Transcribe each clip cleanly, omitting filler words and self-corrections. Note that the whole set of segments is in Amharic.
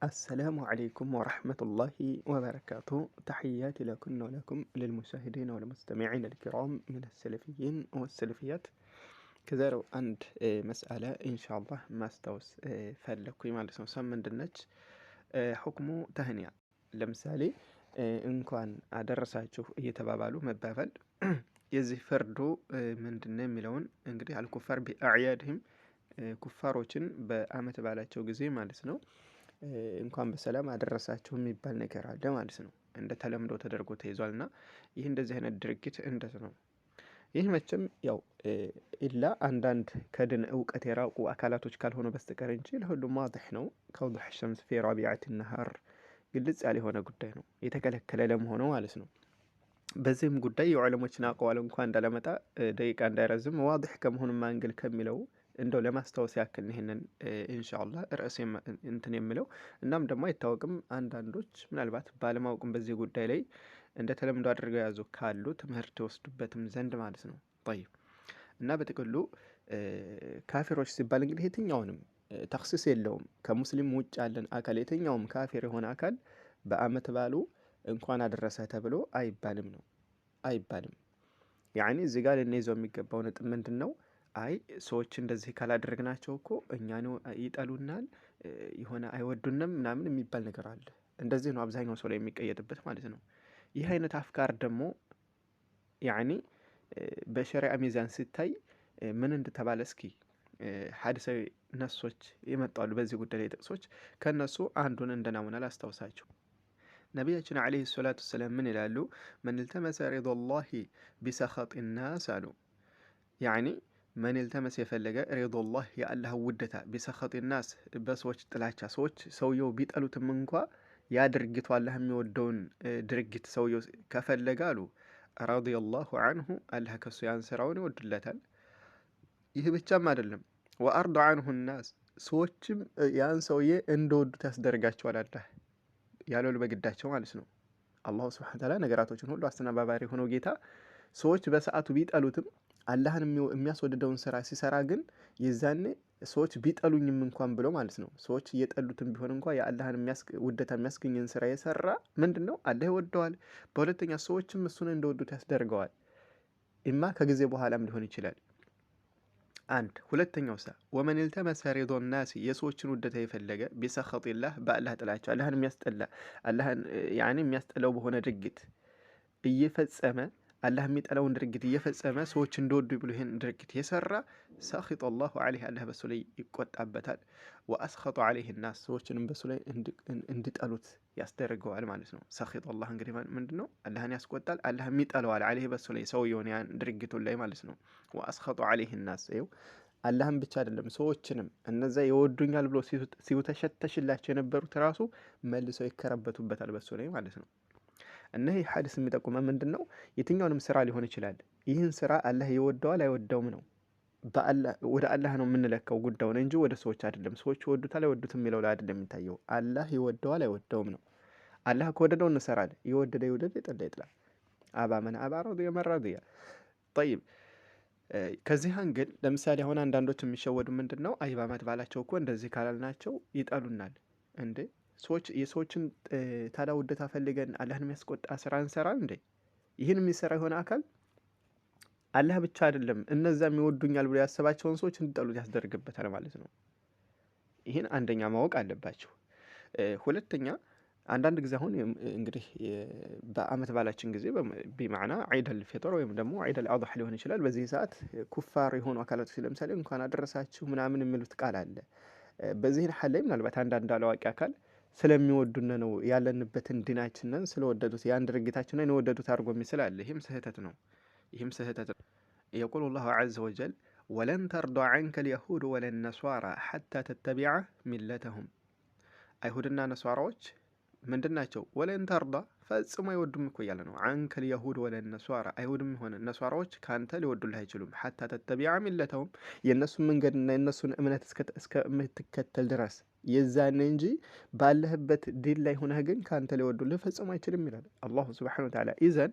السلام عليكم ورحمة الله وبركاته. تحياتي لكن ولكم للمشاهدين والمستمعين الكرام من السلفيين والسلفيات. كذلك عند مسألة إن شاء الله ما استوس فلكم على سمسم من دنج حكم تهنئة لمثالي إن كان أدرساتشو يتبابلو مبابل يزي فردو من دنيا ملون انجري على الكفار بأعيادهم كفاروችን በአመት ባላቸው ጊዜ ማለት ነው እንኳን በሰላም አደረሳችሁ የሚባል ነገር አለ ማለት ነው። እንደ ተለምዶ ተደርጎ ተይዟልና ይህ እንደዚህ አይነት ድርጊት እንደት ነው? ይህ መቼም ያው ኢላ አንዳንድ ከድን እውቀት የራቁ አካላቶች ካልሆነ በስተቀር እንጂ ለሁሉም ዋضح ነው። ከውضح الشمس في ربيعة النهار ግልጽ ያለ የሆነ ጉዳይ ነው የተከለከለ ለመሆኑ ማለት ነው። በዚህም ጉዳይ የዑለሞችን አቋዋል እንኳን እንዳለመጣ ደቂቃ እንዳይረዝም ዋضح ከመሆኑም አንግል ከሚለው እንደው ለማስታወስ ያክል ይሄንን ኢንሻአላህ ርዕስ እንትን የሚለው እናም ደግሞ አይታወቅም አንዳንዶች ምናልባት ባለማወቅም በዚህ ጉዳይ ላይ እንደ ተለምዶ አድርገው ያዙ ካሉ ትምህርት ወስዱበትም ዘንድ ማለት ነው። طيب እና በጥቅሉ ካፊሮች ሲባል እንግዲህ የትኛውንም ተክሲስ የለውም ከሙስሊም ውጭ ያለን አካል የትኛውም ካፊር የሆነ አካል በአመት ባሉ እንኳን አደረሰ ተብሎ አይባልም ነው አይባልም። ያኒ እዚህ ጋር ለነይዘው የሚገባው ነጥብ ምንድነው? አይ ሰዎች እንደዚህ ካላደረግናቸው እኮ እኛን ይጠሉናል የሆነ አይወዱንም ምናምን የሚባል ነገር አለ። እንደዚህ ነው አብዛኛው ሰው ላይ የሚቀየጥበት ማለት ነው። ይህ አይነት አፍካር ደግሞ ያኒ በሸሪዓ ሚዛን ሲታይ ምን እንደተባለ እስኪ ሐዲሳዊ ነሶች ይመጣሉ በዚህ ጉዳይ ላይ ጥቅሶች ከነሱ አንዱን እንደናሙና ላስታውሳችሁ። ነቢያችን አለይሂ ሰላቱ ወሰላም ምን ይላሉ? መን التمس رضا الله بسخط الناس አሉ። ያኒ መን التمس የፈለገ رضا الله የአላህ ውደታ بسخط الناس በሰዎች ጥላቻ ሰዎች ሰውየው ቢጠሉትም እንኳ ያ ድርጊቱ አላህ የሚወደውን ድርጊት ሰውየው ከፈለገ አሉ رضي الله عنه አላህ ከሱ ያን ስራውን ይወድለታል። ይህ ብቻም አይደለም وأرضى عنه الناس ሰዎችም ያን ሰውዬ እንደወዱት ያስደርጋቸዋል አላህ ያለው በግዳቸው ማለት ነው። አላህ Subhanahu Wa Ta'ala ነገራቶችን ሁሉ አስተናባባሪ ሆኖ ጌታ ሰዎች በሰዓቱ ቢጠሉትም አላህን የሚያስወድደውን ስራ ሲሰራ ግን የዛኔ ሰዎች ቢጠሉኝም እንኳን ብሎ ማለት ነው ሰዎች እየጠሉትም ቢሆን እንኳን የአላህን ውደታ የሚያስገኝን ስራ የሰራ ምንድነው አላህ ይወደዋል። በሁለተኛ ሰዎችም እሱን እንደወዱት ያስደርገዋል። ኢማ ከጊዜ በኋላም ሊሆን ይችላል። አንድ ሁለተኛው ወመን التمس رضا الناس የሰዎችን ውደታ የፈለገ بسخط الله በአላህ ጥላቻ አላህን የሚያስጠላ አላህን ያኒ የሚያስጠላው በሆነ ድርጊት እየፈጸመ አላህ የሚጠላውን ድርጊት እየፈጸመ ሰዎች እንደወዱ ብሎ ይሄን ድርጊት የሰራ سخط الله عليه አላህ በሱ ላይ ይቆጣበታል። واسخط عليه الناس ሰዎችንም በሱ ላይ እንዲጠሉት ያስደርገዋል ማለት ነው። سخط الله እንግዲህ ምንድነው? አላህን ያስቆጣል አላህ የሚጠላዋል عليه በሱ ላይ ሰውየውን ያን ድርጊቱን ላይ ማለት ነው። واسخط عليه الناس አላህን ብቻ አይደለም ሰዎችንም እነዛ ይወዱኛል ብሎ ሲውተሸተሽላቸው የነበሩት ራሱ መልሰው ይከረበቱበታል በሱ ላይ ማለት ነው። እና ይህ ሐዲስ የሚጠቁመው ምንድነው? የትኛውንም ስራ ሊሆን ይችላል ይህን ስራ አላህ ይወደዋል አይወደውም ነው። በአላህ ወደ አላህ ነው የምንለካው ጉዳዩን እንጂ ወደ ሰዎች አይደለም። ሰዎች ይወዱታል አይወዱትም የሚለው ላይ አይደለም የሚታየው አላህ ይወደዋል አይወደውም ነው። አላህ ከወደደው እንሰራለን ይወደደ ይወደደ ይጠላ ይጥላል። አባ መን አባ ረዲየ መን ረዲየ طيب ከዚህ አንግል ለምሳሌ አሁን አንዳንዶች የሚሸወዱ ምንድነው? አይ በአመት ባላቸው እኮ እንደዚህ ካላልናቸው ይጠሉናል እንዴ? ሰዎች የሰዎችን ታዲያ ውደታ ፈልገን አላህን የሚያስቆጣ ስራ እንሰራለን እንዴ? ይህን የሚሰራ የሆነ አካል አላህ ብቻ አይደለም እነዛም ይወዱኛል ብሎ ያሰባቸውን ሰዎች እንዲጠሉት ያስደርግበታል ማለት ነው። ይህን አንደኛ ማወቅ አለባችሁ። ሁለተኛ አንዳንድ ጊዜ አሁን እንግዲህ በአመት ባላችን ጊዜ በማዕና ዒድ አልፊጥር ወይም ደግሞ ዒድ አልአድሃ ሊሆን ይችላል። በዚህ ሰዓት ኩፋር የሆኑ አካላቶች ለምሳሌ እንኳን አደረሳችሁ ምናምን የሚሉት ቃል አለ። በዚህ ሐል ላይ ምናልባት አንዳንድ አላዋቂ አካል ስለሚወዱን ነው ያለንበትን ዲናችንን ስለወደዱት ያን ድርጊታችንን የወደዱት አድርጎ የሚስል አለ። ይህም ስህተት ነው። يقول الله عز وجل ولن ترضى عنك اليهود ولا النصارى حتى تتبع ملتهم አይሁድና ነሷራዎች ምንድናቸው? ወለን ተርዳ ፈጽሞ አይወዱም እኮ እያለ ነው። عنك اليهود ولا النصارى አይሁድም ሆነ ነሷራዎች ካንተ ሊወዱልህ አይችሉም። حتى تتبع ملتهم የነሱን መንገድና የነሱን እምነት እስከምትከተል ድረስ የዛን እንጂ ባለህበት ዲን ላይ ሆነህ ግን ካንተ ሊወዱልህ ፈጽሞ አይችልም ይላል አላሁ Subhanahu Wa Ta'ala። ኢዘን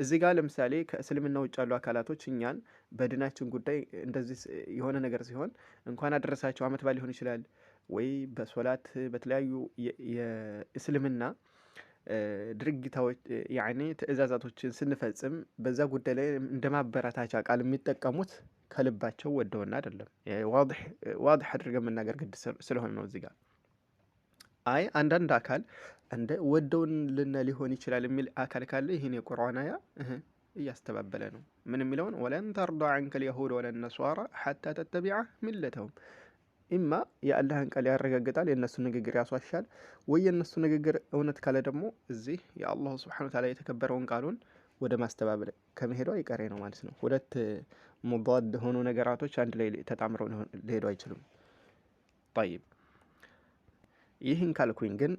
እዚህ ጋር ለምሳሌ ከእስልምና ውጭ ያሉ አካላቶች እኛን በዲናችን ጉዳይ እንደዚህ የሆነ ነገር ሲሆን እንኳን አደረሳቸው አመት ባል ሊሆን ይችላል ወይ በሶላት በተለያዩ የእስልምና ድርጊታዎች ያኔ ትእዛዛቶችን ስንፈጽም በዛ ጉዳይ ላይ እንደማበረታቻ ቃል የሚጠቀሙት ከልባቸው ወደውና አይደለም። ዋضح አድርገን መናገር ግድ ስለሆነ ነው እዚህ ጋር። አይ አንዳንድ አካል እንደ ወደውን ሊሆን ይችላል የሚል አካል ካለ ይህን የቁርአን አያ እያስተባበለ ነው። ምን የሚለውን ወለን ተርዳ ዐንከ ልየሁድ ወለን ነሷራ ሐታ ተተቢዐ ሚለተሁም። ኢማ የአላህን ቃል ያረጋግጣል፣ የእነሱ ንግግር ያስዋሻል፣ ወይ የእነሱ ንግግር እውነት ካለ ደግሞ እዚህ የአላሁ ስብሓነሁ ወተዓላ የተከበረውን ቃሉን ወደ ማስተባበል ከመሄዱ አይቀሬ ነው ማለት ነው። ሁለት ሙዳድ ሆኑ ነገራቶች አንድ ላይ ተጣምረው ሊሄዱ አይችሉም። ጠይብ ይህን ካልኩኝ ግን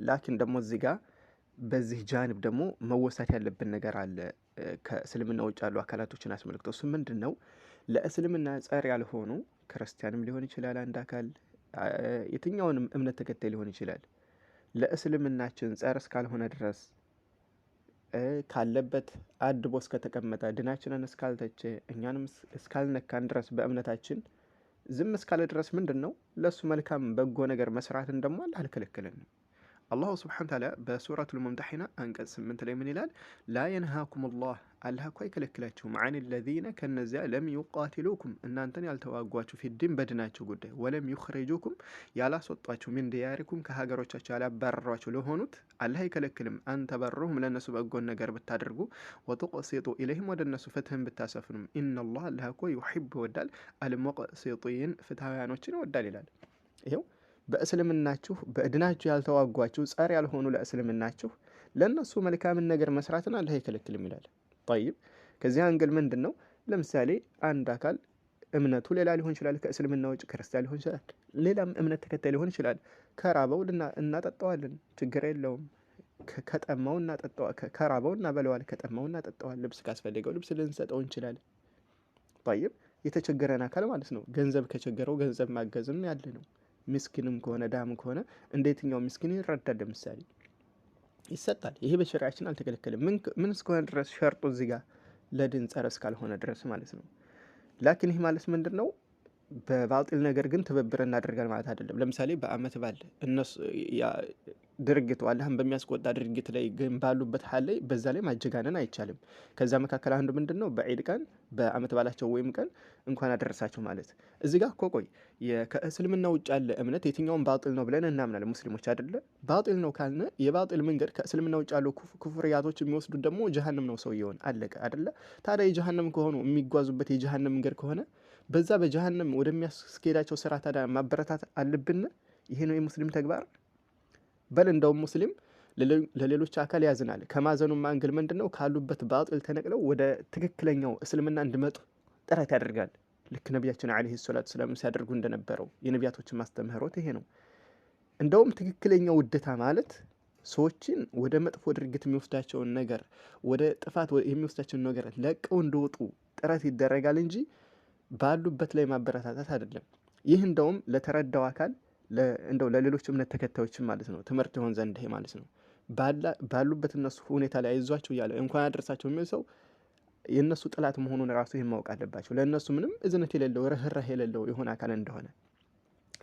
ላኪን ደግሞ እዚህ ጋር በዚህ ጃንብ ደግሞ መወሳት ያለብን ነገር አለ። ከእስልምና ውጭ ያሉ አካላቶችን አስመልክቶ እሱ ምንድን ነው? ለእስልምና ጸር ያልሆኑ ክርስቲያንም ሊሆን ይችላል፣ አንድ አካል የትኛውንም እምነት ተከታይ ሊሆን ይችላል። ለእስልምናችን ጸር እስካልሆነ ድረስ ካለበት አድቦ እስከተቀመጠ ድናችንን እስካልተቸ እኛንም እስካልነካን ድረስ በእምነታችን ዝም እስካለ ድረስ ምንድን ነው ለእሱ መልካም በጎ ነገር መስራትን ደግሞ አላህ አልከለከለንም። አላሁ ስብሓነሁ ወተዓላ በሱረቱል ሙምተሒና አንቀጽ 8 ላይ ምን ይላል? ላ የንሃኩም ላህ አላህ እኮ አይከለክላችሁም አን ለዚነ ከነዚያ ለም ዩቃቲሉኩም እናንተን ያልተዋጓችሁ ፊዲን በድናችሁ ጉዳይ ወለም ዩኽሪጁኩም ያላስወጧችሁ ሚን ዲያሪኩም ከሀገሮቻቸው ያላባረሯችሁ ለሆኑት አላህ አይከለክልም። አንተበሩሁም ለእነሱ በጎን ነገር ብታደርጉ ወቱቅሲጡ ኢለይህም ወደ እነሱ ፍትህን ብታሰፍኑም ኢነላህ አላህ እኮ ዩሒብ ይወዳል አልሙቅሲጢን ፍትሐውያኖችን ይወዳል ይላል። ይኸው በእስልምናችሁ በእድናችሁ ያልተዋጓችሁ ጸር ያልሆኑ ለእስልምናችሁ ለእነሱ መልካምን ነገር መስራትን አላህ አይከለክልም ይላል። ጠይብ ከዚህ አንግል ምንድን ነው? ለምሳሌ አንድ አካል እምነቱ ሌላ ሊሆን ይችላል፣ ከእስልምና ውጭ ክርስቲያን ሊሆን ይችላል፣ ሌላም እምነት ተከታይ ሊሆን ይችላል። ከራበው እናጠጣዋለን፣ ችግር የለውም። ከጠማው ከራበው እናበለዋል፣ ከጠማው እናጠጣዋል። ልብስ ካስፈለገው ልብስ ልንሰጠው እንችላለን። ጠይብ የተቸገረን አካል ማለት ነው። ገንዘብ ከቸገረው ገንዘብ ማገዝም ያለ ነው። ምስኪንም ከሆነ ዳም ከሆነ እንደየትኛው ምስኪን ይረዳል። ለምሳሌ ይሰጣል። ይሄ በሸሪዓችን አልተከለከለም። ምን እስከሆነ ድረስ ሸርጡ እዚህ ጋር ለድን ጸረ እስካልሆነ ድረስ ማለት ነው። ላኪን ይህ ማለት ምንድን ነው? በባጢል ነገር ግን ትብብር እናደርጋል ማለት አይደለም። ለምሳሌ በአመት ባል እነሱ ድርጊቱ አላህን በሚያስቆጣ ድርጊት ላይ ግን ባሉበት ሀል ላይ በዛ ላይ ማጀጋነን አይቻልም። ከዛ መካከል አንዱ ምንድን ነው? በዒድ ቀን በአመት ባላቸው ወይም ቀን እንኳን አደረሳቸው ማለት እዚህ ጋር እኮ ቆይ ከእስልምና ውጭ ያለ እምነት የትኛውን ባጢል ነው ብለን እናምናለን ሙስሊሞች አይደለ? ባጢል ነው ካልነ የባጢል መንገድ ከእስልምና ውጭ ያሉ ኩፍርያቶች የሚወስዱት ደግሞ ጀሃነም ነው ሰውየውን አለቀ አይደለ? ታዲያ የጀሃነም ከሆኑ የሚጓዙበት የጀሃነም መንገድ ከሆነ በዛ በጀሃነም ወደሚያስኬዳቸው ስራ ታዲያ ማበረታት አለብን? ይሄ ነው የሙስሊም ተግባር። በል እንደውም ሙስሊም ለሌሎች አካል ያዝናል። ከማዘኑም አንግል ምንድን ነው? ካሉበት ባጢል ተነቅለው ወደ ትክክለኛው እስልምና እንዲመጡ ጥረት ያደርጋል። ልክ ነቢያችን ዓለይሂ ሰላቱ ወሰላም ሲያደርጉ እንደነበረው የነቢያቶችን ማስተምህሮት ይሄ ነው። እንደውም ትክክለኛው ውደታ ማለት ሰዎችን ወደ መጥፎ ድርጊት የሚወስዳቸውን ነገር ወደ ጥፋት የሚወስዳቸውን ነገር ለቀው እንዲወጡ ጥረት ይደረጋል እንጂ ባሉበት ላይ ማበረታታት አይደለም። ይህ እንደውም ለተረዳው አካል እንደው ለሌሎች እምነት ተከታዮችም ማለት ነው ትምህርት ይሆን ዘንድ ይሄ ማለት ነው ባሉበት እነሱ ሁኔታ ላይ አይዟቸው እያለ እንኳን አደረሳቸው የሚል ሰው የእነሱ ጥላት መሆኑን ራሱ ይህን ማወቅ አለባቸው። ለእነሱ ምንም እዝነት የሌለው ርህራሄ የሌለው የሆነ አካል እንደሆነ።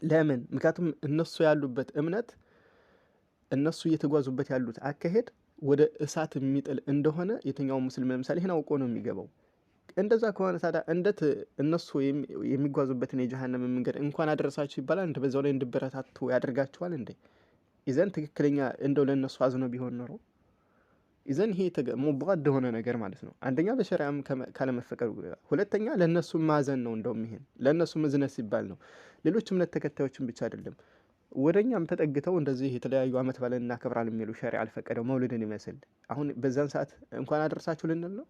ለምን? ምክንያቱም እነሱ ያሉበት እምነት እነሱ እየተጓዙበት ያሉት አካሄድ ወደ እሳት የሚጥል እንደሆነ የትኛው ሙስሊም ለምሳሌ ይህን አውቆ ነው የሚገባው። እንደዛ ከሆነ ታዲያ እንዴት እነሱ የሚጓዙበትን የጀሃነም መንገድ እንኳን አደረሳችሁ ይባላል? እንደ በዛው ላይ እንዲበረታቱ ያደርጋቸዋል እንዴ? ይዘን ትክክለኛ እንደው ለእነሱ አዝኖ ቢሆን ኖሮ ይዘን ይሄ ሙባድ የሆነ ነገር ማለት ነው። አንደኛ በሸሪዓም ካለመፈቀዱ፣ ሁለተኛ ለእነሱ ማዘን ነው። እንደውም ይሄን ለእነሱ መዝነት ሲባል ነው። ሌሎች እምነት ተከታዮችን ብቻ አይደለም ወደኛም ተጠግተው እንደዚህ የተለያዩ አመት ባለን እናከብራለን የሚሉ ሸሪዓ አልፈቀደው መውሊድን ይመስል አሁን በዛን ሰዓት እንኳን አደረሳችሁ ልንል ነው።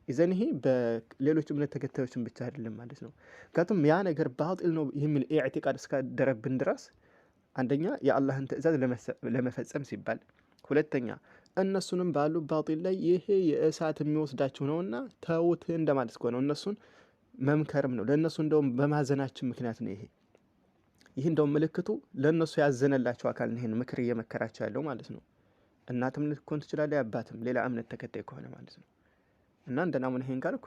ይዘን ይሄ በሌሎች እምነት ተከታዮችን ብቻ አይደለም ማለት ነው። ምክንያቱም ያ ነገር ባጢል ነው የሚል ኢዕቲቃድ እስካደረብን ድረስ አንደኛ የአላህን ትእዛዝ ለመፈጸም ሲባል፣ ሁለተኛ እነሱንም ባሉ ባጢል ላይ ይሄ የእሳት የሚወስዳቸው ነውና ተውት እንደማለት ከሆነ እነሱን መምከርም ነው። ለእነሱ እንደውም በማዘናችን ምክንያት ነው። ይህ እንደውም ምልክቱ ለእነሱ ያዘነላቸው አካል ይሄን ምክር እየመከራቸው ያለው ማለት ነው። እናትም ልትኮን ትችላለች፣ አባትም ሌላ እምነት ተከታይ ከሆነ ማለት ነው። እና እንደ ናሙና ይሄን ካልኩ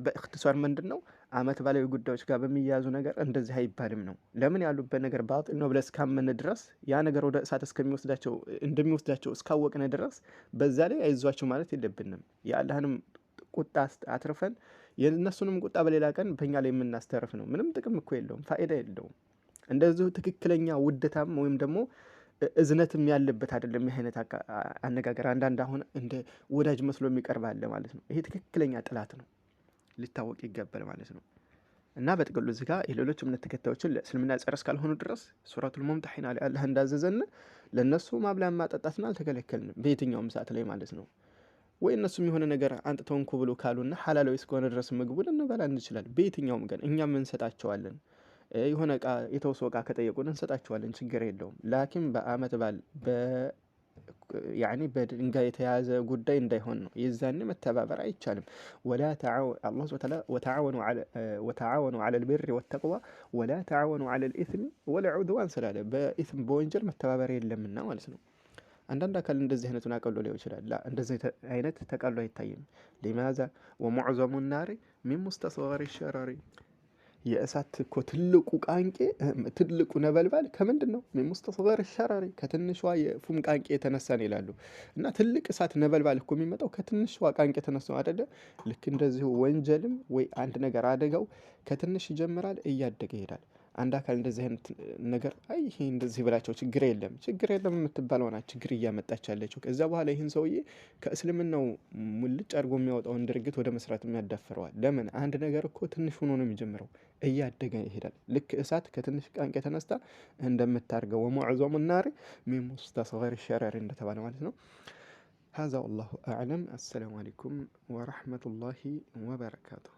በእክትሷር ምንድነው አመት ባላዊ ጉዳዮች ጋር በሚያያዙ ነገር እንደዚህ አይባልም ነው። ለምን ያሉበት ነገር ባጢል ነው ብለን እስካመን ድረስ ያ ነገር ወደ እሳት እንደሚወስዳቸው እስካወቅን ድረስ በዛ ላይ አይዟቸው ማለት የለብንም። የአላህንም ቁጣ አትርፈን የእነሱንም ቁጣ በሌላ ቀን በእኛ ላይ የምናስተርፍ ነው። ምንም ጥቅም እኮ የለውም፣ ፋይዳ የለውም። እንደዚሁ ትክክለኛ ውደታም ወይም ደግሞ እዝነትም ያለበት አይደለም። ይህ አይነት አነጋገር አንዳንድ አሁን እንደ ወዳጅ መስሎ የሚቀርብ አለ ማለት ነው። ይሄ ትክክለኛ ጥላት ነው፣ ሊታወቅ ይገባል ማለት ነው። እና በጥቅሉ እዚህ ጋር የሌሎች እምነት ተከታዮችን ለእስልምና ጸር እስካልሆኑ ድረስ ሱረቱል ሙምተሒና ላይ አላህ እንዳዘዘን ለእነሱ ማብላን ማጠጣትን አልተከለከልንም በየትኛውም ሰዓት ላይ ማለት ነው። ወይ እነሱም የሆነ ነገር አንጥተው እንኩ ብሎ ካሉና ሐላላዊ እስከሆነ ድረስ ምግቡ ልንበላ እንችላለን። በየትኛውም ቀን እኛም እንሰጣቸዋለን። የሆነ እቃ የተወሰ እቃ ከጠየቁን እንሰጣቸዋለን፣ ችግር የለውም። ላኪን በአመት ባል ያኒ በድንጋይ የተያዘ ጉዳይ እንዳይሆን ነው። የዛኔ መተባበር አይቻልም። አላህ ወተዓወኑ ዐለል ቢሪ ወተቅዋ ወላ ተዓወኑ ዐለል ኢስሚ ወልዑድዋን ስላለ በኢስም በወንጀል መተባበር የለምና ማለት ነው። አንዳንድ አካል እንደዚህ አይነቱን አቀሎ ሊሆን ይችላል። እንደዚህ አይነት ተቀሎ አይታይም። ሊማዛ ወሙዕዘሙ ናሪ ሚን ሙስተስገሪ ሸረሪ የእሳት እኮ ትልቁ ቃንቄ ትልቁ ነበልባል ከምንድን ነው? ሚን ሙስተስገሪ ሸረሪ ከትንሿ የፉም ቃንቄ የተነሳ ነው ይላሉ። እና ትልቅ እሳት ነበልባል እኮ የሚመጣው ከትንሿ ቃንቄ የተነሳ ነው አይደለ? ልክ እንደዚሁ ወንጀልም ወይ አንድ ነገር አደጋው ከትንሽ ይጀምራል፣ እያደገ ይሄዳል። አንድ አካል እንደዚህ አይነት ነገር አይ ይሄ እንደዚህ ብላቸው ችግር የለም የምትባለው ናት ችግር እያመጣች ያለችው። ከዛ በኋላ ይህን ሰውዬ ከእስልምናው ሙልጭ አድርጎ የሚያወጣውን ድርጊት ወደ መስራት የሚያዳፍረዋል። ለምን? አንድ ነገር እኮ ትንሽ ሆኖ ነው የሚጀምረው፣ እያደገ ይሄዳል። ልክ እሳት ከትንሽ ቃንቄ ተነስታ እንደምታርገው ወሙዕዘሙ ናሪ ሚን ሙስተስገሪ ሸረሪ እንደተባለ ማለት ነው። ሀዛ ወላሁ አዕለም። አሰላሙ አለይኩም ወረሕመቱላሂ ወበረካቱሁ።